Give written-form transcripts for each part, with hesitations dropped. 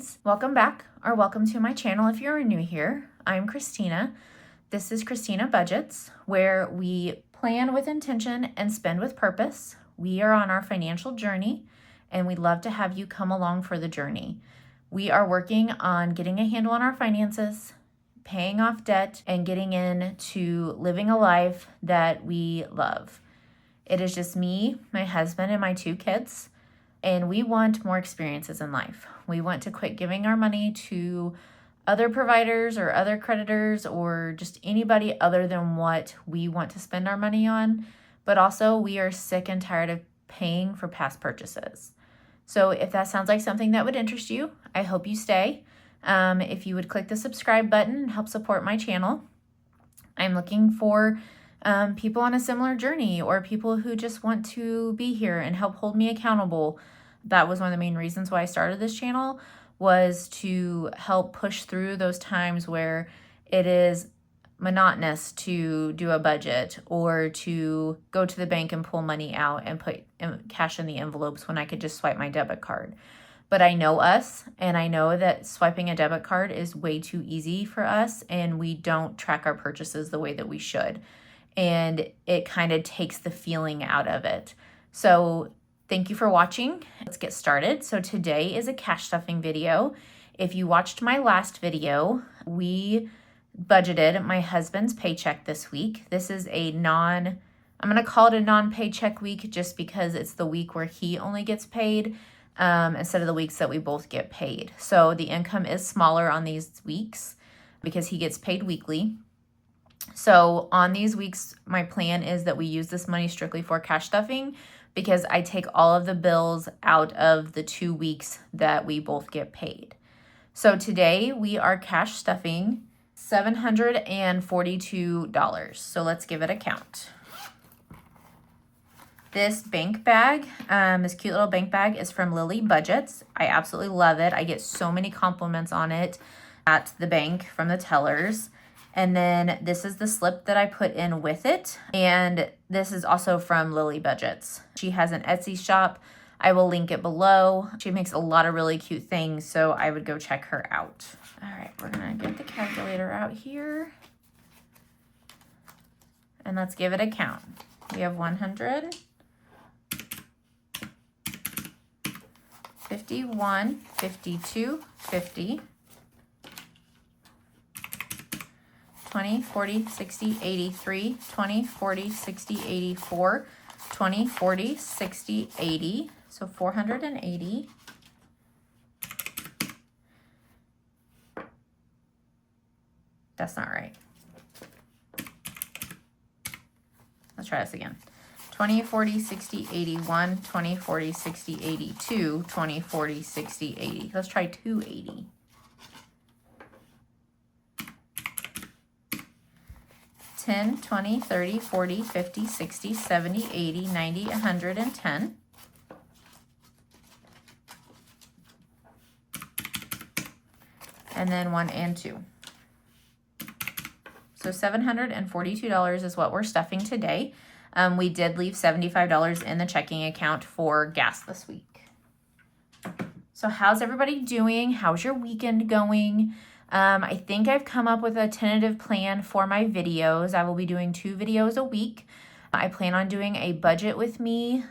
guys. Welcome back, or welcome to my channel if you're new here. I'm Christina. This is Christina Budgets, where we plan with intention and spend with purpose. We are on our financial journey, and we'd love to have you come along for the journey. We are working on getting a handle on our finances, paying off debt, and getting into living a life that we love. It is just me, my husband, and my 2 kids. And we want more experiences in life. We want to quit giving our money to other providers or other creditors or just anybody other than what we want to spend our money on. But also, we are sick and tired of paying for past purchases. So if that sounds like something that would interest you, I hope you stay. If you would click the subscribe button and help support my channel. I'm looking for people on a similar journey, or people who just want to be here and help hold me accountable. That was one of the main reasons why I started this channel, was to help push through those times where it is monotonous to do a budget or to go to the bank and pull money out and put cash in the envelopes when I could just swipe my debit card. But I know us, and I know that swiping a debit card is way too easy for us, and we don't track our purchases the way that we should. And it kind of takes the feeling out of it. So thank you for watching. Let's get started. So today is a cash stuffing video. If you watched my last video, we budgeted my husband's paycheck this week. This is I'm going to call it a non-paycheck week just because it's the week where he only gets paid instead of the weeks that we both get paid. So the income is smaller on these weeks because he gets paid weekly. So on these weeks, my plan is that we use this money strictly for cash stuffing because I take all of the bills out of the 2 weeks that we both get paid. So today we are cash stuffing $742. So let's give it a count. This bank bag, this cute little bank bag is from Lily Budgets. I absolutely love it. I get so many compliments on it at the bank from the tellers. And then this is the slip that I put in with it. And this is also from Lily Budgets. She has an Etsy shop. I will link it below. She makes a lot of really cute things, so I would go check her out. All right, we're gonna get the calculator out here. And let's give it a count. We have 100, 51, 52, 50, 20, 40, 60, 83, 20, 40, 60, 84, 20, 40, 60, 80. So 480. That's not right. Let's try this again. 20, 40, 60, 81, 20, 40, 60, 82, 20, 40, 60, 80. Let's try 280. 10, 20, 30, 40, 50, 60, 70, 80, 90, 110. And then 1 and 2. So $742 is what we're stuffing today. We did leave $75 in the checking account for gas this week. So how's everybody doing? How's your weekend going? I think I've come up with a tentative plan for my videos. I will be doing 2 videos a week. I plan on doing a budget with me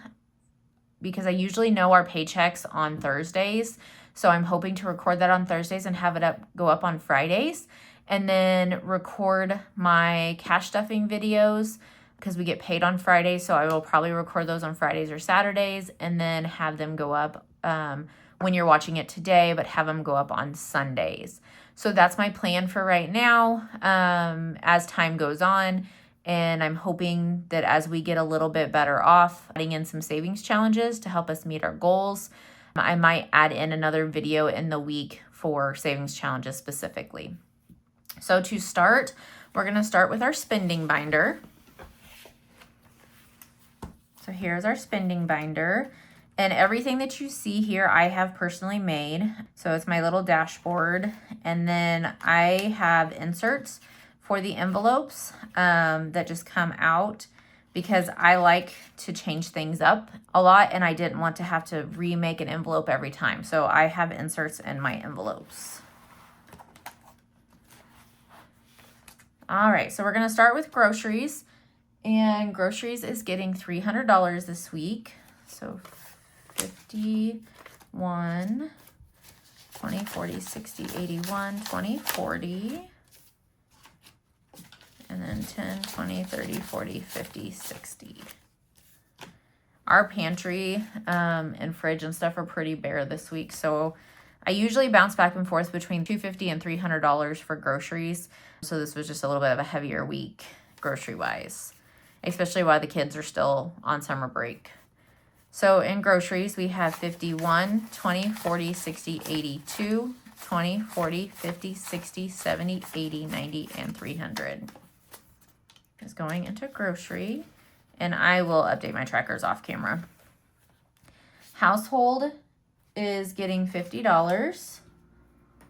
because I usually know our paychecks on Thursdays. So I'm hoping to record that on Thursdays and have it go up on Fridays. And then record my cash stuffing videos because we get paid on Fridays. So I will probably record those on Fridays or Saturdays and then have them go up when you're watching it today, but have them go up on Sundays. So that's my plan for right now as time goes on. And I'm hoping that as we get a little bit better off, adding in some savings challenges to help us meet our goals, I might add in another video in the week for savings challenges specifically. So to start, we're going to start with our spending binder. So here's our spending binder. And everything that you see here, I have personally made. So it's my little dashboard. And then I have inserts for the envelopes that just come out because I like to change things up a lot and I didn't want to have to remake an envelope every time. So I have inserts in my envelopes. All right, so we're gonna start with groceries, and groceries is getting $300 this week. So 51, 20, 40, 60, 81, 20, 40. And then 10, 20, 30, 40, 50, 60. Our pantry and fridge and stuff are pretty bare this week. So I usually bounce back and forth between $250 and $300 for groceries. So this was just a little bit of a heavier week grocery-wise, especially while the kids are still on summer break. So in groceries, we have 51, 20, 40, 60, 82, 20, 40, 50, 60, 70, 80, 90, and 300. Is going into grocery, and I will update my trackers off camera. Household is getting $50.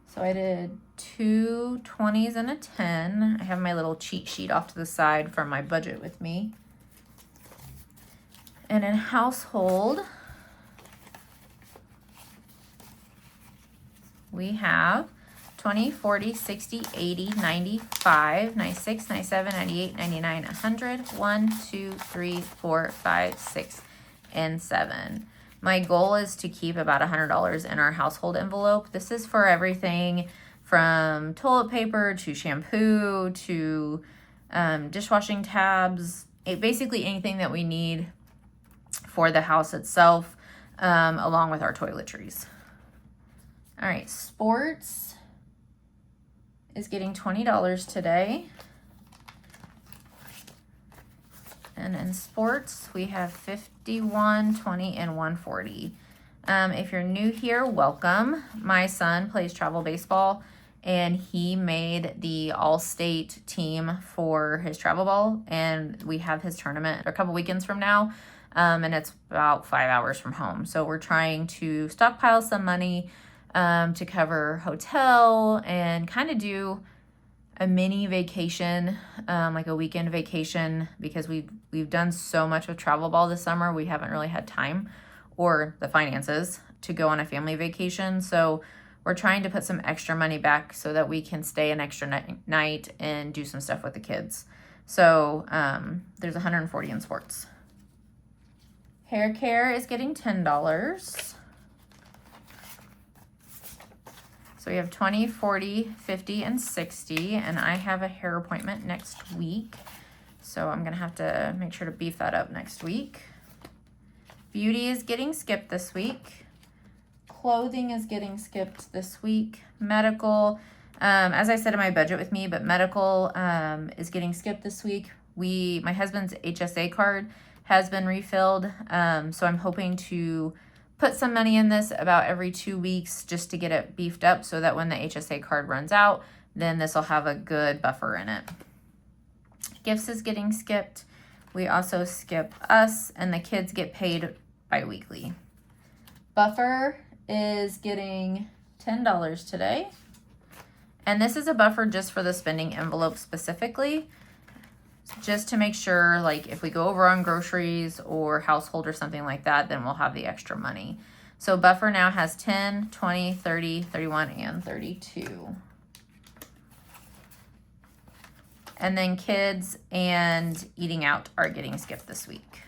So I did 2 20s and a 10. I have my little cheat sheet off to the side from my budget with me. And in household, we have 20, 40, 60, 80, 95, 96, 97, 98, 99, 100, 1, 2, 3, 4, 5, 6, and 7. My goal is to keep about $100 in our household envelope. This is for everything from toilet paper to shampoo to dishwashing tabs, basically anything that we need for the house itself, along with our toiletries. All right, sports is getting $20 today. And in sports, we have 51, 20, and 140. If you're new here, welcome. My son plays travel baseball, and he made the all-state team for his travel ball, and we have his tournament a couple weekends from now, and it's about 5 hours from home. So we're trying to stockpile some money to cover hotel and kind of do a mini vacation, like a weekend vacation, because we've done so much with travel ball this summer. We haven't really had time or the finances to go on a family vacation. So we're trying to put some extra money back so that we can stay an extra night and do some stuff with the kids. So there's 140 in sports. Hair care is getting $10. So we have 20, 40, 50, and 60, and I have a hair appointment next week. So I'm gonna have to make sure to beef that up next week. Beauty is getting skipped this week. Clothing is getting skipped this week. Medical, as I said in my budget with me, but medical is getting skipped this week. My husband's HSA card has been refilled, so I'm hoping to put some money in this about every 2 weeks just to get it beefed up so that when the HSA card runs out, then this will have a good buffer in it. Gifts is getting skipped. We also skip us, and the kids get paid bi-weekly. Buffer is getting $10 today. And this is a buffer just for the spending envelope specifically, just to make sure, like, if we go over on groceries or household or something like that, then we'll have the extra money. So buffer now has 10, 20, 30, 31, and 32. And then kids and eating out are getting skipped this week.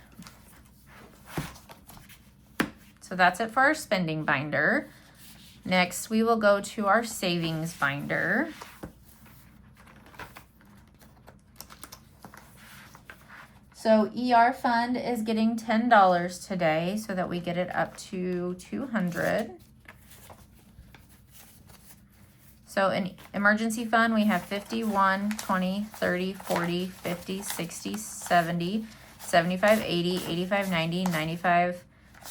So that's it for our spending binder. Next, we will go to our savings binder. So ER fund is getting $10 today so that we get it up to $200. So in emergency fund, we have 51, 20, 30, 40, 50, 60, 70, 75, 80, 85, 90, 95,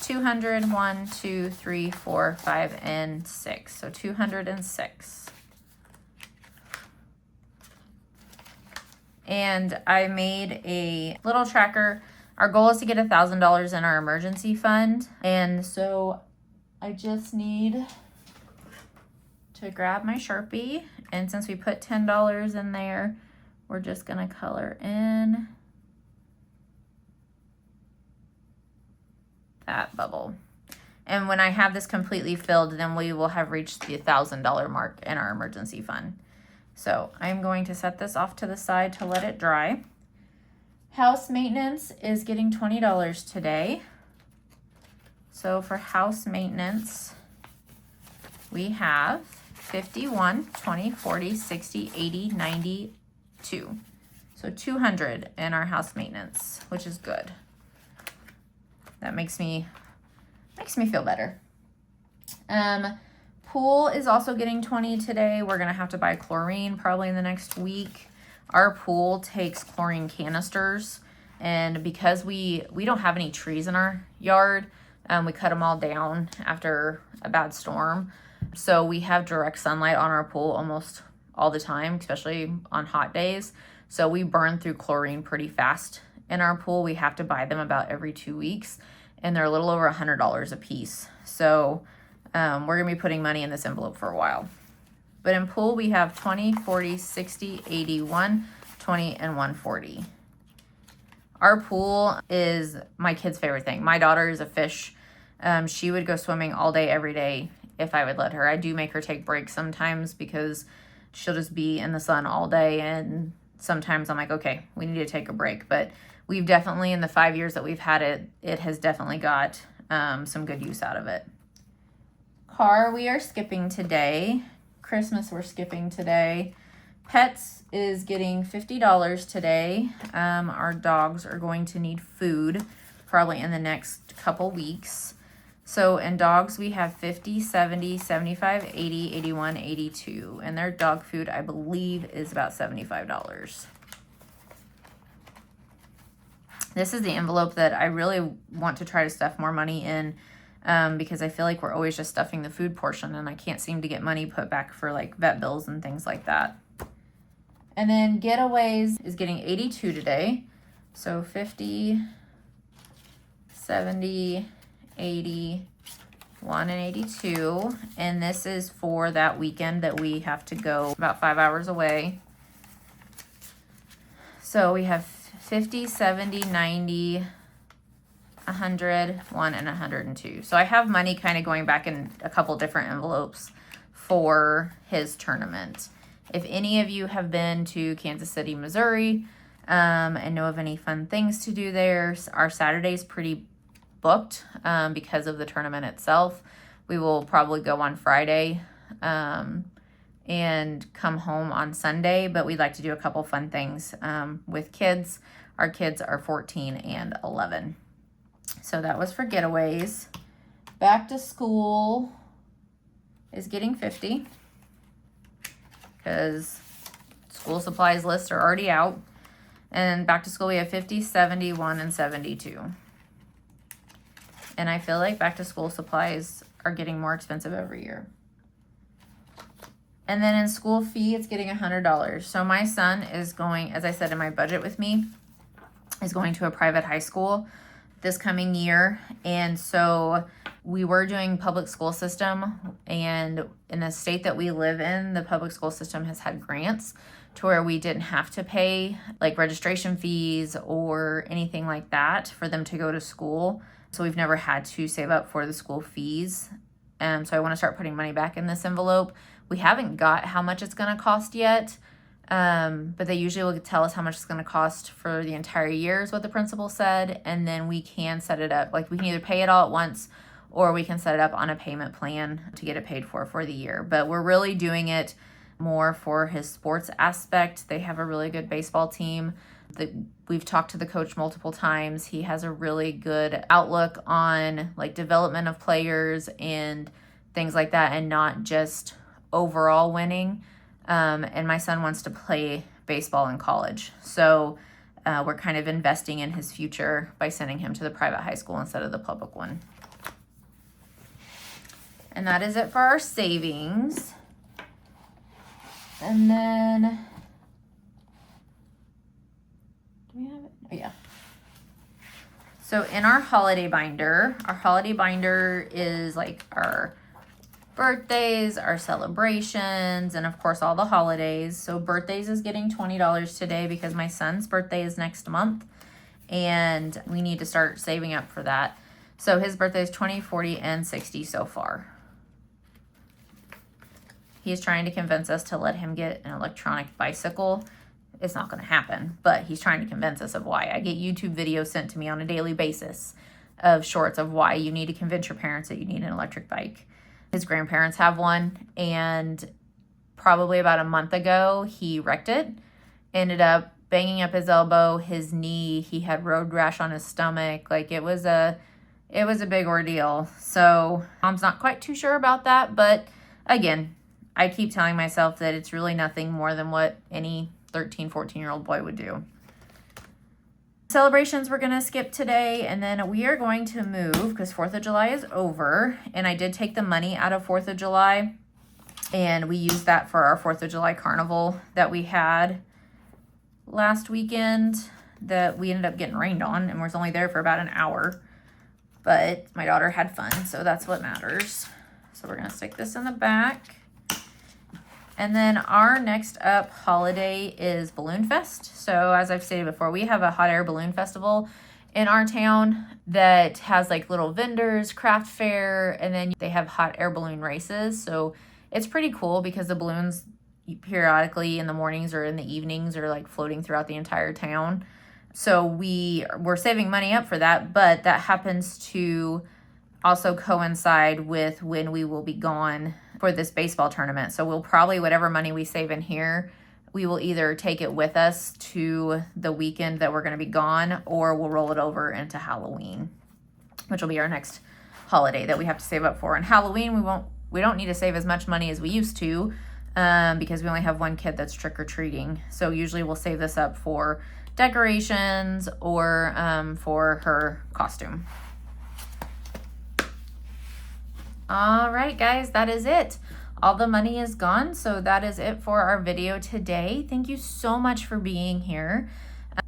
200, 1, 2, 3, 4, 5, and 6. So 206. And I made a little tracker. Our goal is to get $1,000 in our emergency fund. And so I just need to grab my Sharpie. And since we put $10 in there, we're just gonna color in that bubble. And when I have this completely filled, then we will have reached the $1,000 mark in our emergency fund. So I'm going to set this off to the side to let it dry. House maintenance is getting $20 today. So for house maintenance, we have 51, 20, 40, 60, 80, 92. So 200 in our house maintenance, which is good. That makes me feel better. Pool is also getting 20 today. We're gonna have to buy chlorine probably in the next week. Our pool takes chlorine canisters, and because we don't have any trees in our yard, we cut them all down after a bad storm. So we have direct sunlight on our pool almost all the time, especially on hot days. So we burn through chlorine pretty fast in our pool. We have to buy them about every 2 weeks, and they're a little over $100 a piece. So we're gonna be putting money in this envelope for a while. But in pool, we have 20, 40, 60, 80, 120, and 140. Our pool is my kid's favorite thing. My daughter is a fish. She would go swimming all day, every day if I would let her. I do make her take breaks sometimes because she'll just be in the sun all day, and sometimes I'm like, okay, we need to take a break. But we've definitely, in the 5 years that we've had it, it has definitely got some good use out of it. Car, we are skipping today. Christmas, we're skipping today. Pets is getting $50 today. Our dogs are going to need food probably in the next couple weeks. So in dogs, we have 50, 70, 75, 80, 81, 82. And their dog food, I believe, is about $75. This is the envelope that I really want to try to stuff more money in, because I feel like we're always just stuffing the food portion, and I can't seem to get money put back for like vet bills and things like that. And then getaways is getting 82 today. So 50, 70, 80, 1 and 82. And this is for that weekend that we have to go about 5 hours away. So we have 50, 70, 90, 100, 1, and 102. So I have money kind of going back in a couple different envelopes for his tournament. If any of you have been to Kansas City, Missouri, and know of any fun things to do there, our Saturday's pretty booked because of the tournament itself. We will probably go on Friday and come home on Sunday, but we'd like to do a couple fun things with kids. Our kids are 14 and 11. So that was for getaways. Back to school is getting 50 because school supplies lists are already out. And back to school we have 50, 71, and 72. And I feel like back to school supplies are getting more expensive every year. And then in school fee, it's getting $100. So my son is going, as I said in my budget with me, is going to a private high school this coming year. And so we were doing public school system, and in the state that we live in, the public school system has had grants to where we didn't have to pay like registration fees or anything like that for them to go to school. So we've never had to save up for the school fees. So I want to start putting money back in this envelope. We haven't got how much it's going to cost yet. But they usually will tell us how much it's going to cost for the entire year is what the principal said. And then we can set it up. Like we can either pay it all at once or we can set it up on a payment plan to get it paid for the year. But we're really doing it more for his sports aspect. They have a really good baseball team. We've talked to the coach multiple times. He has a really good outlook on like development of players and things like that, and not just overall winning. And my son wants to play baseball in college. So we're kind of investing in his future by sending him to the private high school instead of the public one. And that is it for our savings. And then, do we have it? Oh, yeah. So in our holiday binder is like our birthdays, our celebrations, and of course all the holidays. So birthdays is getting $20 today because my son's birthday is next month and we need to start saving up for that. So his birthday is 20, 40, and 60 so far. He's trying to convince us to let him get an electronic bicycle. It's not going to happen, but he's trying to convince us of why. I get YouTube videos sent to me on a daily basis of shorts of why you need to convince your parents that you need an electric bike. His grandparents have one, and probably about a month ago, he wrecked it. Ended up banging up his elbow, his knee. He had road rash on his stomach. Like, it was a big ordeal. So Mom's not quite too sure about that, but again, I keep telling myself that it's really nothing more than what any 13, 14-year-old boy would do. Celebrations we're going to skip today, and then we are going to move because 4th of July is over, and I did take the money out of 4th of July, and we used that for our 4th of July carnival that we had last weekend that we ended up getting rained on, and was only there for about an hour, but my daughter had fun, so that's what matters. So we're going to stick this in the back. And then our next up holiday is Balloon Fest. So as I've stated before, we have a hot air balloon festival in our town that has like little vendors, craft fair, and then they have hot air balloon races. So it's pretty cool because the balloons periodically in the mornings or in the evenings are like floating throughout the entire town. So we're saving money up for that, but that happens to also coincide with when we will be gone for this baseball tournament. So we'll probably, whatever money we save in here, we will either take it with us to the weekend that we're going to be gone, or we'll roll it over into Halloween, which will be our next holiday that we have to save up for. And Halloween, we don't need to save as much money as we used to, because we only have one kid that's trick-or-treating. So usually we'll save this up for decorations or for her costume. All right, guys, that is it. All the money is gone, so that is it for our video today. Thank you so much for being here.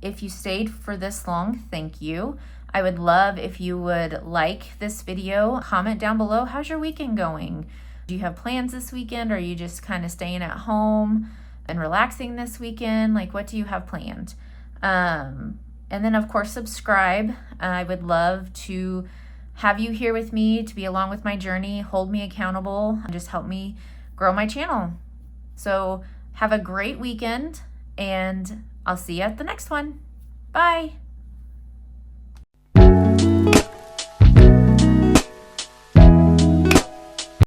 If you stayed for this long, thank you. I would love if you would like this video. Comment down below, how's your weekend going? Do you have plans this weekend? Or are you just kind of staying at home and relaxing this weekend? Like, what do you have planned? And then, of course, subscribe. I would love to have you here with me to be along with my journey, hold me accountable, and just help me grow my channel. So have a great weekend, and I'll see you at the next one. Bye.